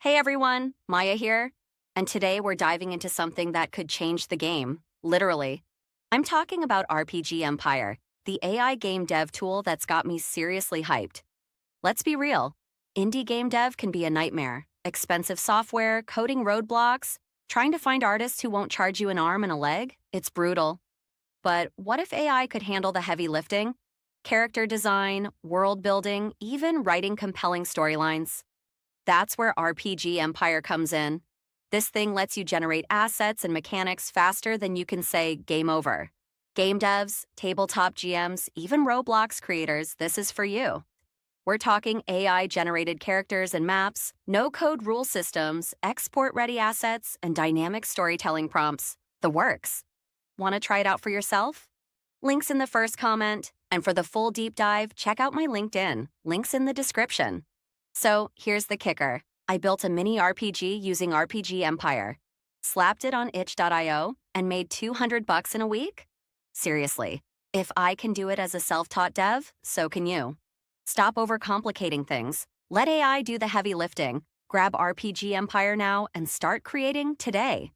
Hey everyone, Maya here, and today we're diving into something that could change the game, literally. I'm talking about RPG Empire, the AI game dev tool that's got me seriously hyped. Let's be real, indie game dev can be a nightmare. Expensive software, coding roadblocks, trying to find artists who won't charge you an arm and a leg, it's brutal. But what if AI could handle the heavy lifting? Character design, world building, even writing compelling storylines. That's where RPG Empire comes in. This thing lets you generate assets and mechanics faster than you can say game over. Game devs, tabletop GMs, even Roblox creators, this is for you. We're talking AI-generated characters and maps, no-code rule systems, export-ready assets, and dynamic storytelling prompts. The works. Want to try it out for yourself? Links in the first comment. And for the full deep dive, check out my LinkedIn. Links in the description. So here's the kicker. I built a mini RPG using RPG Empire, slapped it on itch.io, and made $200 in a week? Seriously, if I can do it as a self-taught dev, so can you. Stop overcomplicating things. Let AI do the heavy lifting. Grab RPG Empire now and start creating today.